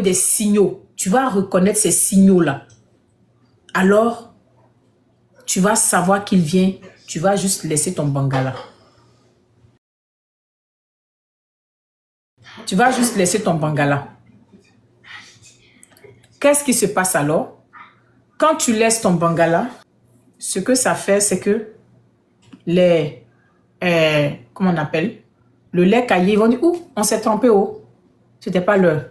des signaux. Tu vas reconnaître ces signaux-là. Alors, tu vas savoir qu'il vient. Tu vas juste laisser ton bangala. Tu vas juste laisser ton bangala. Qu'est-ce qui se passe alors? Quand tu laisses ton bangala, ce que ça fait, c'est que les... comment on appelle? Le lait caillé, ils vont dire, ouh, on s'est trompé, oh. C'était pas l'heure.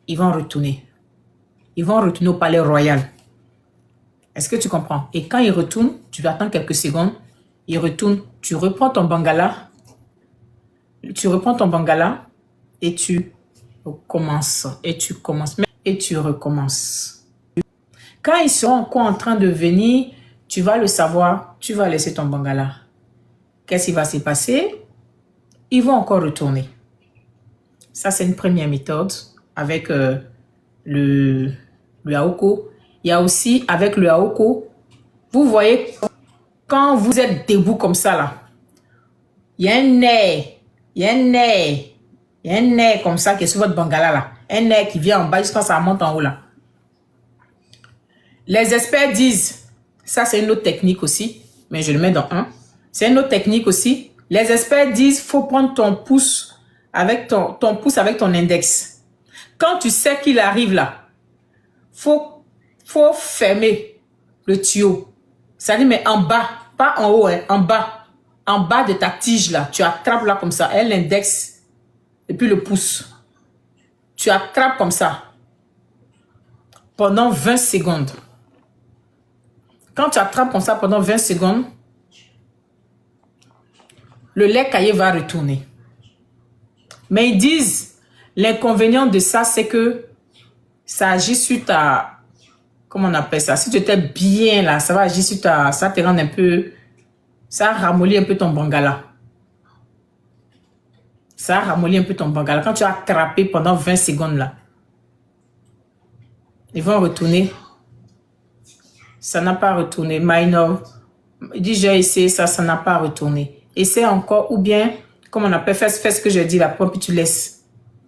Ils vont retourner. Ils vont retourner au palais royal. Est-ce que tu comprends? Et quand ils retournent, tu attends quelques secondes. Ils retournent, tu reprends ton bangala. Tu reprends ton bangala et tu recommences. Et tu commences. Et tu recommences. Quand ils seront encore en train de venir, tu vas le savoir. Tu vas laisser ton bangala. Qu'est-ce qui va se passer? Ils vont encore retourner. Ça, c'est une première méthode avec le Aoko. Il y a aussi avec le Aoko, vous voyez, quand vous êtes debout comme ça, là, il y a un nerf, il y a un nerf, il y a un nerf comme ça qui est sur votre bangala, là. Un nerf qui vient en bas jusqu'à ça monte en haut, là. Les experts disent, ça c'est une autre technique aussi, mais je le mets dans un. C'est une autre technique aussi. Les experts disent, faut prendre ton pouce avec ton pouce avec ton index. Quand tu sais qu'il arrive là, faut fermer le tuyau. Ça dit, mais en bas, pas en haut, hein, en bas. En bas de ta tige là, tu attrapes là comme ça, l'index et puis le pouce. Tu attrapes comme ça pendant 20 secondes. Quand tu attrapes comme ça pendant 20 secondes, le lait caillé va retourner. Mais ils disent, l'inconvénient de ça, c'est que ça agit sur ta... Comment on appelle ça? Si tu étais bien là, ça va agir sur ta... Ça te rend un peu... Ça ramollit un peu ton bangala. Ça ramollit un peu ton bangala. Quand tu as attrapé pendant 20 secondes là, ils vont retourner. Ça n'a pas retourné. Minor. Il dit, j'ai essayé ça, ça n'a pas retourné. Essaie encore, ou bien, comme on appelle, fais ce que j'ai dit là, puis tu laisses.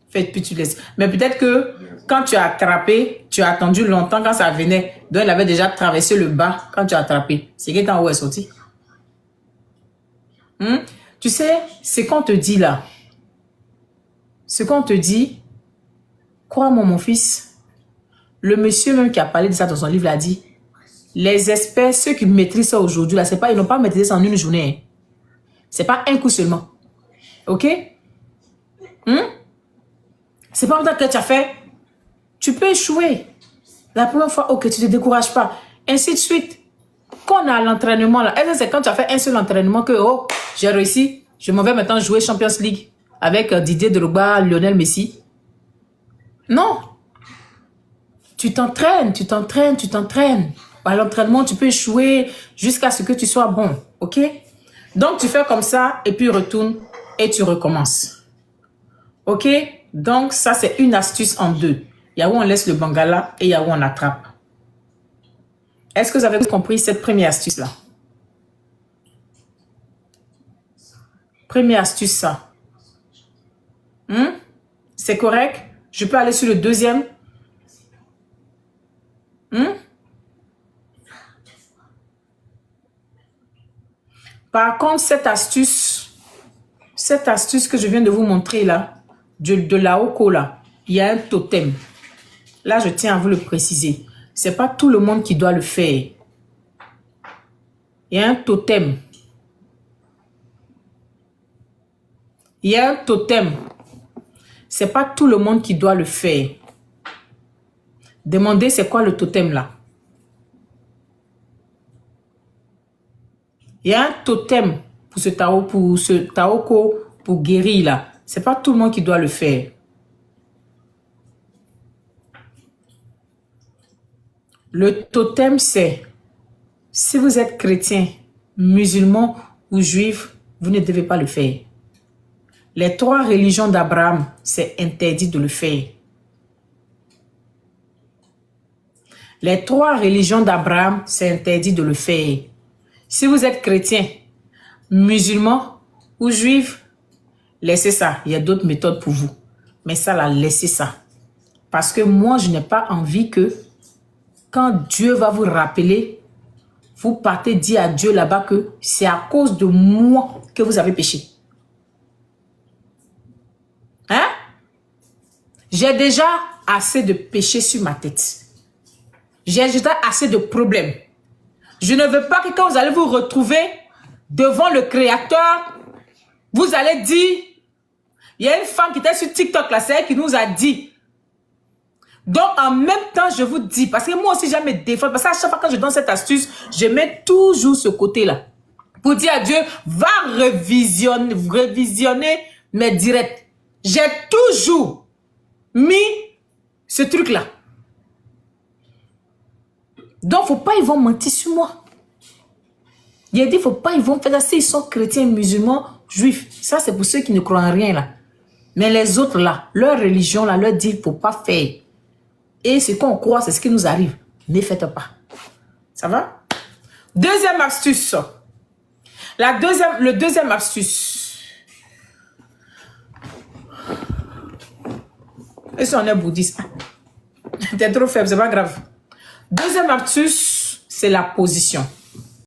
Fais, puis tu laisses. Mais peut-être que quand tu as attrapé, tu as attendu longtemps quand ça venait. Donc, il avait déjà traversé le bas quand tu as attrapé. C'est quelqu'un où est sorti. Tu sais, ce qu'on te dit là, ce qu'on te dit, crois-moi mon fils, le monsieur même qui a parlé de ça dans son livre a dit, les experts, ceux qui maîtrisent ça aujourd'hui, là, c'est pas, ils n'ont pas maîtrisé ça en une journée. Hein. C'est pas un coup seulement. Ok? C'est pas peut-être que tu as fait. Tu peux échouer. La première fois, ok, tu ne te décourages pas. Ainsi de suite. Quand on a l'entraînement, là, c'est quand tu as fait un seul entraînement que, oh, j'ai réussi. Je m'en vais maintenant jouer Champions League avec Didier Drogba, Lionel Messi. Non. Tu t'entraînes, tu t'entraînes, tu t'entraînes. À l'entraînement, tu peux échouer jusqu'à ce que tu sois bon. Ok? Donc, tu fais comme ça et puis retourne et tu recommences. Ok? Donc, ça, c'est une astuce en deux. Il y a où on laisse le bangala et il y a où on attrape. Est-ce que vous avez compris cette première astuce-là? Première astuce, ça. C'est correct? Je peux aller sur le deuxième? Par contre, cette astuce que je viens de vous montrer là, de l'Aoko là, il y a un totem. Là, je tiens à vous le préciser. C'est pas tout le monde qui doit le faire. Il y a un totem. Il y a un totem. C'est pas tout le monde qui doit le faire. Demandez c'est quoi le totem là. Il y a un totem pour ce Taoko, pour guérir là. C'est pas tout le monde qui doit le faire. Le totem, c'est si vous êtes chrétien, musulman ou juif, vous ne devez pas le faire. Les 3 religions d'Abraham, c'est interdit de le faire. Les 3 religions d'Abraham, c'est interdit de le faire. Si vous êtes chrétien, musulman ou juif, laissez ça. Il y a d'autres méthodes pour vous. Mais ça, là, laissez ça. Parce que moi, je n'ai pas envie que quand Dieu va vous rappeler, vous partez dire à Dieu là-bas que c'est à cause de moi que vous avez péché. Hein? J'ai déjà assez de péché sur ma tête. J'ai déjà assez de problèmes. Je ne veux pas que quand vous allez vous retrouver devant le Créateur, vous allez dire, il y a une femme qui était sur TikTok là, c'est elle qui nous a dit. Donc en même temps, je vous dis, parce que moi aussi j'aime me défendre, parce qu'à chaque fois que je donne cette astuce, je mets toujours ce côté-là. Pour dire à Dieu, va révisionner mes directs. J'ai toujours mis ce truc-là. Donc, faut pas ils vont mentir sur moi. Il a dit, faut pas ils vont faire ça. S'ils sont chrétiens, musulmans, juifs. Ça, c'est pour ceux qui ne croient en rien là. Mais les autres là, leur religion là, leur dit, faut pas faire. Et ce qu'on croit, c'est ce qui nous arrive. Ne faites pas. Ça va? Deuxième astuce. Le deuxième astuce. Et si on est bouddhiste? T'es trop faible, c'est pas grave. Deuxième astuce, c'est la position.